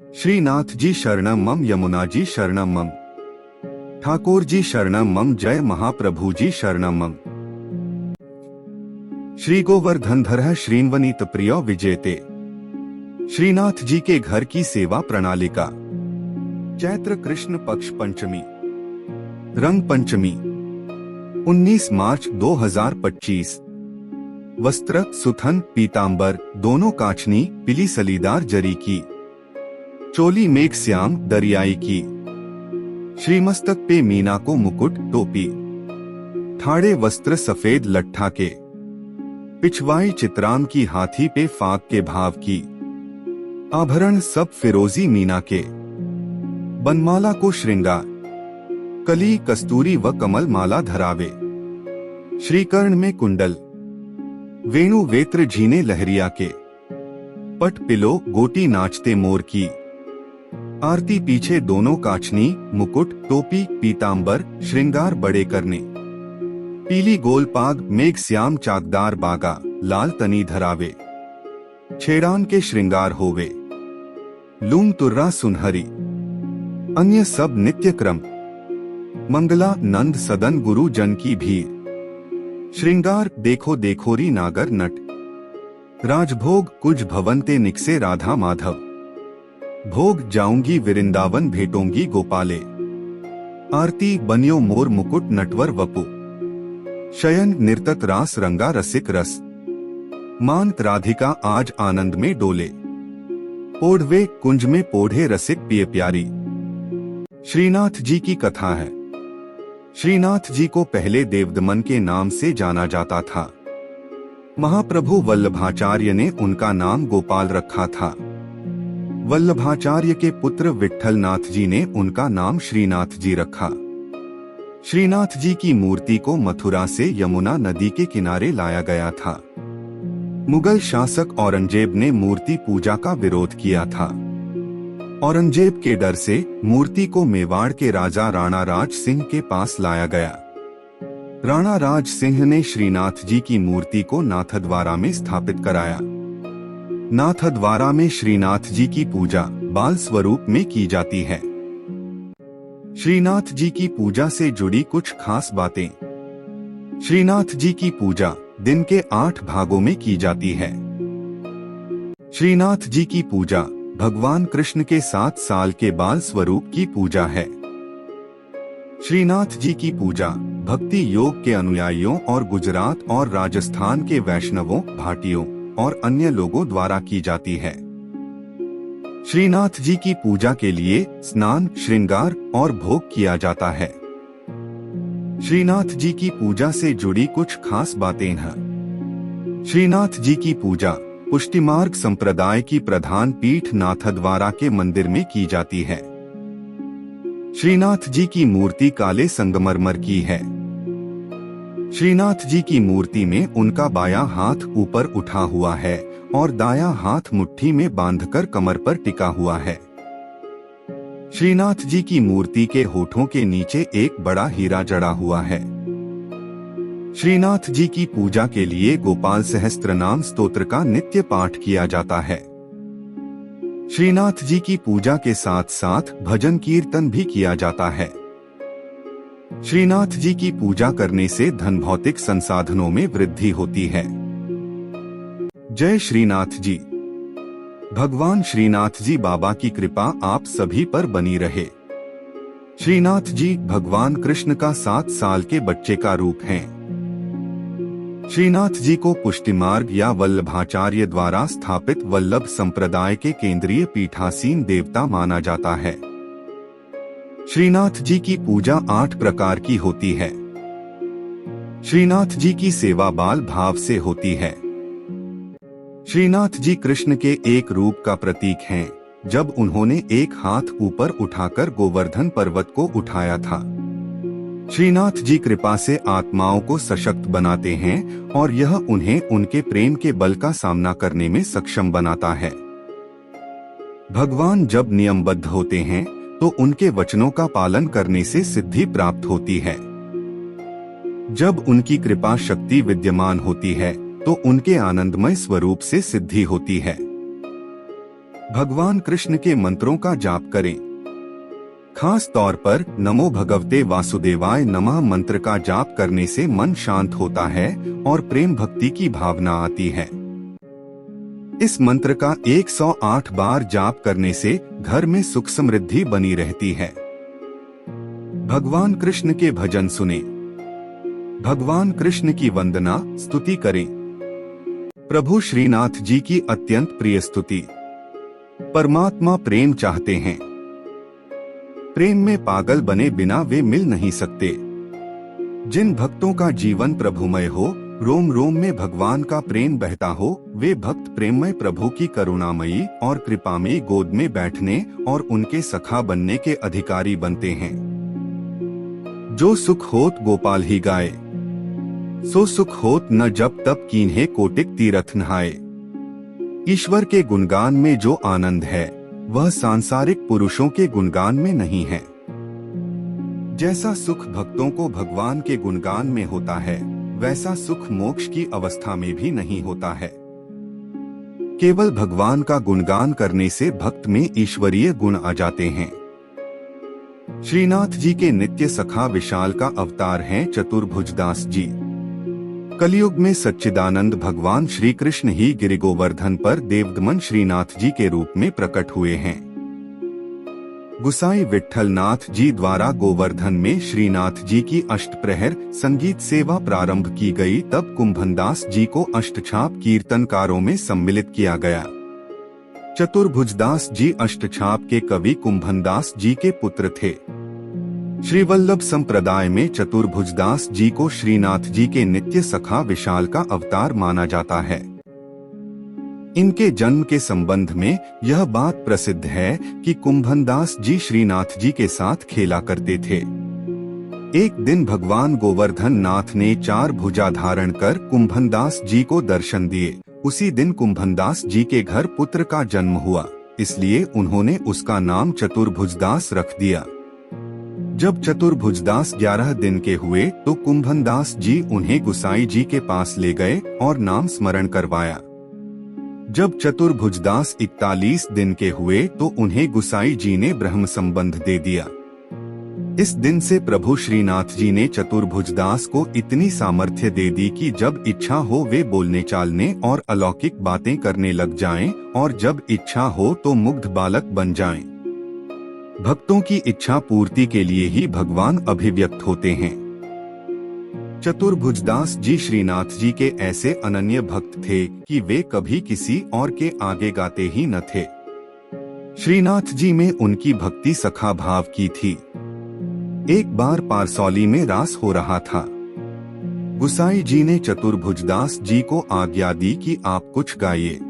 श्रीनाथ जी शरणम मम, यमुना जी शरणम मम, ठाकुर जी शरणम मम, जय महाप्रभु जी शरणम मम। श्री गोवर्धनधर श्रीन्वनीत प्रिय विजेते। श्रीनाथ जी के घर की सेवा प्रणालिका। चैत्र कृष्ण पक्ष पंचमी, रंग पंचमी 19 मार्च 2025। वस्त्र सुथन पीतांबर, दोनों कांचनी पीली सलीदार जरी की। चोली मेघ श्याम दरियाई की। श्रीमस्तक पे मीना को मुकुट टोपी। ठाड़े वस्त्र सफेद लट्ठा के। पिछवाई चित्राम की, हाथी पे फाक के भाव की। आभरण सब फिरोजी मीना के। बनमाला को श्रृंगार। कली कस्तूरी व कमल माला धरावे। श्रीकर्ण में कुंडल। वेणु वेत्र झीने लहरिया के। पट पिलो गोटी नाचते मोर की। आरती पीछे दोनों कांचनी, मुकुट टोपी पीतांबर, श्रृंगार बड़े करने। पीली गोलपाग मेघ श्याम चाकदार बागा, लाल तनी धरावे। छेड़ान के श्रृंगार होवे। लूम तुर्रा सुनहरी। अन्य सब नित्य क्रम। मंगला नंद सदन गुरु जन की भीड़। श्रृंगार देखो देखोरी नागर नट। राजभोग कुछ भवन ते निकसे राधा माधव। भोग जाऊंगी वृंदावन भेटोंगी गोपाले। आरती बनियो मोर मुकुट नटवर वपु। शयन निर्तत रास रंगा रसिक रस। मांत राधिका आज आनंद में डोले। ओढ़वे कुंज में पोढ़े रसिक पिय प्यारी। श्रीनाथ जी की कथा है। श्रीनाथ जी को पहले देवदमन के नाम से जाना जाता था। महाप्रभु वल्लभाचार्य ने उनका नाम गोपाल रखा था। वल्लभाचार्य के पुत्र विट्ठलनाथ जी ने उनका नाम श्रीनाथ जी रखा। श्रीनाथ जी की मूर्ति को मथुरा से यमुना नदी के किनारे लाया गया था। मुगल शासक औरंगजेब ने मूर्ति पूजा का विरोध किया था। औरंगजेब के डर से मूर्ति को मेवाड़ के राजा राणा राज सिंह के पास लाया गया। राणा राज सिंह ने श्रीनाथ जी की मूर्ति को नाथद्वारा में स्थापित कराया। नाथद्वारा में श्रीनाथ जी की पूजा बाल स्वरूप में की जाती है। श्रीनाथ जी की पूजा से जुड़ी कुछ खास बातें। श्रीनाथ जी की पूजा दिन के 8 भागों में की जाती है। श्रीनाथ जी की पूजा भगवान कृष्ण के 7 साल के बाल स्वरूप की पूजा है। श्रीनाथ जी की पूजा भक्ति योग के अनुयायियों और गुजरात और राजस्थान के वैष्णवों, भाटियों और अन्य लोगों द्वारा की जाती है। श्रीनाथ जी की पूजा के लिए स्नान, श्रृंगार और भोग किया जाता है। श्रीनाथ जी की पूजा से जुड़ी कुछ खास बातें हैं। श्रीनाथ जी की पूजा पुष्टिमार्ग संप्रदाय की प्रधान पीठ नाथद्वारा के मंदिर में की जाती है। श्रीनाथ जी की मूर्ति काले संगमरमर की है। श्रीनाथ जी की मूर्ति में उनका बायां हाथ ऊपर उठा हुआ है और दायां हाथ मुट्ठी में बांधकर कमर पर टिका हुआ है। श्रीनाथ जी की मूर्ति के होठों के नीचे एक बड़ा हीरा जड़ा हुआ है। श्रीनाथ जी की पूजा के लिए गोपाल सहस्त्रनाम स्तोत्र का नित्य पाठ किया जाता है। श्रीनाथ जी की पूजा के साथ साथ भजन कीर्तन भी किया जाता है। श्रीनाथ जी की पूजा करने से धन भौतिक संसाधनों में वृद्धि होती है। जय श्रीनाथ जी। भगवान श्रीनाथ जी बाबा की कृपा आप सभी पर बनी रहे। श्रीनाथ जी भगवान कृष्ण का 7 साल के बच्चे का रूप हैं। श्रीनाथ जी को पुष्टिमार्ग या वल्लभाचार्य द्वारा स्थापित वल्लभ संप्रदाय के केंद्रीय पीठासीन देवता माना जाता है। श्रीनाथ जी की पूजा 8 प्रकार की होती है। श्रीनाथ जी की सेवा बाल भाव से होती है। श्रीनाथ जी कृष्ण के एक रूप का प्रतीक हैं, जब उन्होंने एक हाथ ऊपर उठाकर गोवर्धन पर्वत को उठाया था। श्रीनाथ जी कृपा से आत्माओं को सशक्त बनाते हैं और यह उन्हें उनके प्रेम के बल का सामना करने में सक्षम बनाता है। भगवान जब नियमबद्ध होते हैं तो उनके वचनों का पालन करने से सिद्धि प्राप्त होती है। जब उनकी कृपा शक्ति विद्यमान होती है तो उनके आनंदमय स्वरूप से सिद्धि होती है। भगवान कृष्ण के मंत्रों का जाप करें। खास तौर पर नमो भगवते वासुदेवाय नमः मंत्र का जाप करने से मन शांत होता है और प्रेम भक्ति की भावना आती है। इस मंत्र का 108 बार जाप करने से घर में सुख समृद्धि बनी रहती है। भगवान कृष्ण के भजन सुने। भगवान कृष्ण की वंदना स्तुति करें। प्रभु श्रीनाथ जी की अत्यंत प्रिय स्तुति। परमात्मा प्रेम चाहते हैं। प्रेम में पागल बने बिना वे मिल नहीं सकते। जिन भक्तों का जीवन प्रभुमय हो, रोम रोम में भगवान का प्रेम बहता हो, वे भक्त प्रेममय प्रभु की करुणामयी और कृपामयी गोद में बैठने और उनके सखा बनने के अधिकारी बनते हैं। जो सुख होत गोपाल ही गाए, सो सुख होत न जब तब कीन्हे कोटिक तीरथ नहाए। ईश्वर के गुणगान में जो आनंद है वह सांसारिक पुरुषों के गुणगान में नहीं है। जैसा सुख भक्तों को भगवान के गुणगान में होता है, वैसा सुख मोक्ष की अवस्था में भी नहीं होता है। केवल भगवान का गुणगान करने से भक्त में ईश्वरीय गुण आ जाते हैं। श्रीनाथ जी के नित्य सखा विशाल का अवतार हैं चतुर्भुजदास जी। कलयुग में सच्चिदानंद भगवान श्री कृष्ण ही गिरि गोवर्धन पर देवदमन श्रीनाथ जी के रूप में प्रकट हुए हैं। गुसाई विट्ठल नाथ जी द्वारा गोवर्धन में श्रीनाथ जी की अष्टप्रहर संगीत सेवा प्रारंभ की गई, तब कुंभनदास जी को अष्टछाप कीर्तनकारों में सम्मिलित किया गया। चतुर्भुजदास जी अष्टछाप के कवि कुंभनदास जी के पुत्र थे। श्रीवल्लभ संप्रदाय में चतुर्भुजदास जी को श्रीनाथ जी के नित्य सखा विशाल का अवतार माना जाता है। इनके जन्म के संबंध में यह बात प्रसिद्ध है कि कुंभनदास जी श्रीनाथ जी के साथ खेला करते थे। एक दिन भगवान गोवर्धन नाथ ने 4 भुजा धारण कर कुंभनदास जी को दर्शन दिए। उसी दिन कुंभनदास जी के घर पुत्र का जन्म हुआ, इसलिए उन्होंने उसका नाम चतुर्भुजदास रख दिया। जब चतुर्भुजदास 11 दिन के हुए तो कुंभनदास जी उन्हें गुसाई जी के पास ले गए और नाम स्मरण करवाया। जब चतुर्भुजदास 41 दिन के हुए तो उन्हें गुसाई जी ने ब्रह्म संबंध दे दिया। इस दिन से प्रभु श्रीनाथ जी ने चतुर्भुजदास को इतनी सामर्थ्य दे दी कि जब इच्छा हो वे बोलने चालने और अलौकिक बातें करने लग जाएं, और जब इच्छा हो तो मुग्ध बालक बन जाएं। भक्तों की इच्छा पूर्ति के लिए ही भगवान अभिव्यक्त होते हैं। चतुर्भुजदास जी श्रीनाथ जी के ऐसे अनन्य भक्त थे कि वे कभी किसी और के आगे गाते ही न थे। श्रीनाथ जी में उनकी भक्ति सखा भाव की थी। एक बार पारसौली में रास हो रहा था। गुसाई जी ने चतुर्भुजदास जी को आज्ञा दी कि आप कुछ गाइए।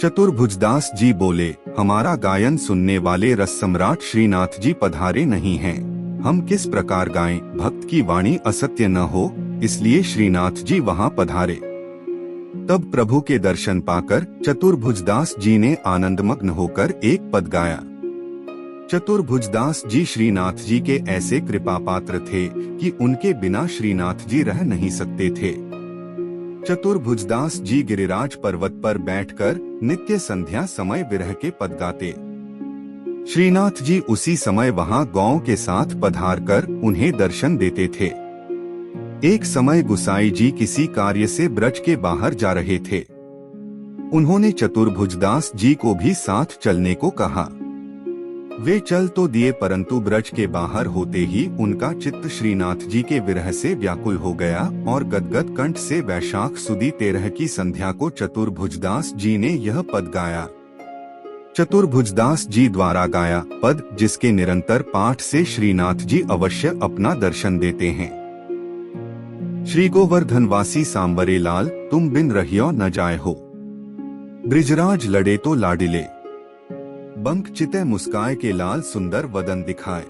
चतुर्भुजदास जी बोले, हमारा गायन सुनने वाले रस सम्राट श्रीनाथ जी पधारे नहीं हैं, हम किस प्रकार गाएं, भक्त की वाणी असत्य न हो, इसलिए श्रीनाथ जी वहां पधारे। तब प्रभु के दर्शन पाकर चतुर्भुजदास जी ने आनंदमग्न होकर एक पद गाया। चतुर्भुजदास जी श्रीनाथ जी के ऐसे कृपा पात्र थे कि उनके बिना श्रीनाथ जी रह नहीं सकते थे। चतुर्भुजदास जी गिरिराज पर्वत पर बैठकर नित्य संध्या समय विरह के पद गाते। श्रीनाथ जी उसी समय वहां गौ के साथ पधार कर उन्हें दर्शन देते थे। एक समय गुसाई जी किसी कार्य से ब्रज के बाहर जा रहे थे। उन्होंने चतुर्भुजदास जी को भी साथ चलने को कहा। वे चल तो दिए, परंतु ब्रज के बाहर होते ही उनका चित्त श्रीनाथ जी के विरह से व्याकुल हो गया और गदगद कंठ से वैशाख सुदी 13 की संध्या को चतुर्भुजदास जी ने यह पद गाया। चतुर्भुजदास जी द्वारा गाया पद, जिसके निरंतर पाठ से श्रीनाथ जी अवश्य अपना दर्शन देते हैं। श्री गोवर्धनवासी सांबरे लाल, तुम बिन रहियो न जाए हो। ब्रिजराज लड़े तो लाडिले, बंक चिते मुस्काए के लाल सुंदर वदन दिखाए।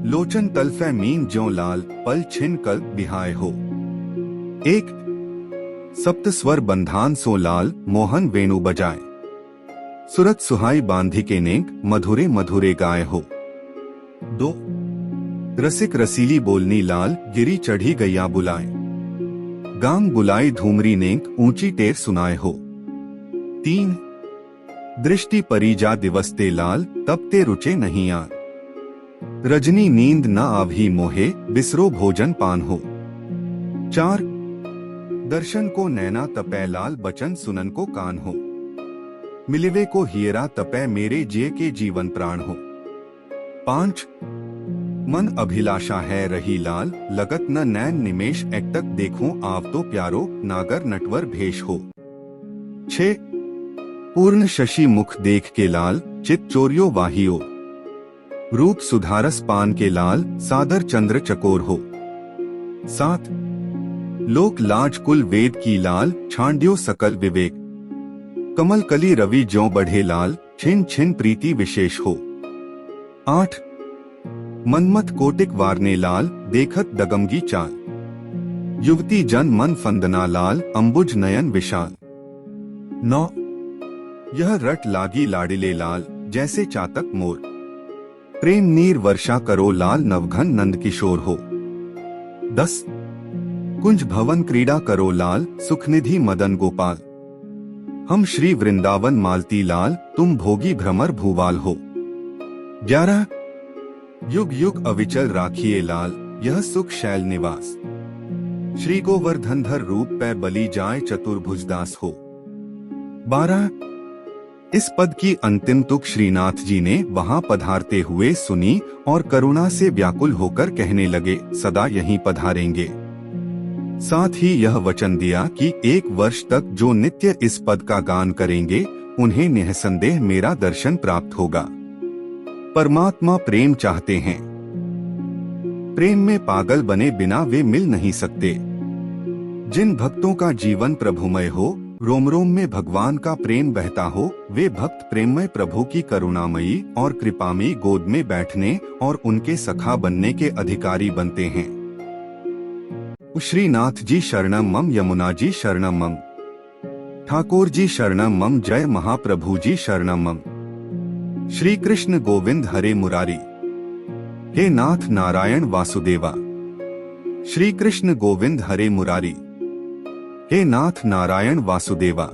लोचन तलफे मीन ज्यों लाल, पल छिन कल्प बिहाय हो। एक सप्त स्वर बंधान सो लाल, मोहन वेणु बजाए। सुरत सुहाई बांधी के नेक, मधुरे मधुरे गाय हो। 2 रसिक रसीली बोलनी लाल, गिरी चढ़ी गैया बुलाए। गांग बुलाई धूमरी नेक, ऊंची टेर सुनाए हो। 3 दृष्टि परिजा दिवस ते लाल, तब ते रुचे नहीं आन। रजनी नींद न आवही मोहे, बिसरो भोजन पान हो। 4 दर्शन को नैना तपै लाल, बचन सुनन को कान हो। मिलिवे को हियरा तपै, मेरे जिये के जीवन प्राण हो। 5 मन अभिलाषा है रही लाल, लगत न नैन निमेश, एकटक देखूं आव तो प्यारो, नागर नटवर भेष हो। 6 पूर्ण शशि मुख देख के लाल, चित चोरियो वाहियो। रूप सुधारस पान के लाल, सादर चंद्र चकोर हो। 7 लोक लाज कुल वेद की लाल, छांड्यो सकल विवेक। कमल कली रवि ज्यों बढ़े लाल, छिन छिन प्रीति विशेष हो। 8 मनमत कोटिक वारने लाल, देखत दगमगी चाल। युवती जन मन फंदना लाल, अंबुज नयन विशाल। 9 यह रट लागी लाडिले लाल, जैसे चातक मोर। प्रेम नीर वर्षा करो लाल, नवघन नंद किशोर हो। 10 कुंज भवन क्रीड़ा करो लाल, सुखनिधि मदन गोपाल। हम श्री वृंदावन मालती लाल, तुम भोगी भ्रमर भूवाल हो। 11 युग युग अविचल राखिए लाल, यह सुख शैल निवास। श्री गोवर्धनधर रूप पे बलि जाए, चतुर्भुजदास हो। 12 इस पद की अंतिम तुक श्रीनाथ जी ने वहां पधारते हुए सुनी और करुणा से व्याकुल होकर कहने लगे, सदा यहीं पधारेंगे। साथ ही यह वचन दिया कि 1 वर्ष तक जो नित्य इस पद का गान करेंगे, उन्हें निःसंदेह मेरा दर्शन प्राप्त होगा। परमात्मा प्रेम चाहते हैं। प्रेम में पागल बने बिना वे मिल नहीं सकते। जिन भक्तों का जीवन प्रभुमय हो, रोम रोम में भगवान का प्रेम बहता हो, वे भक्त प्रेममय प्रभु की करुणामयी और कृपामयी गोद में बैठने और उनके सखा बनने के अधिकारी बनते हैं। श्रीनाथ जी शरणम मम, यमुना जी शरणम मम, ठाकुर जी शरणम मम, जय महाप्रभु जी शरणम मम। श्री कृष्ण गोविंद हरे मुरारी, हे नाथ नारायण वासुदेवा। श्री कृष्ण गोविंद हरे मुरारी, हे नाथ नारायण वासुदेवा।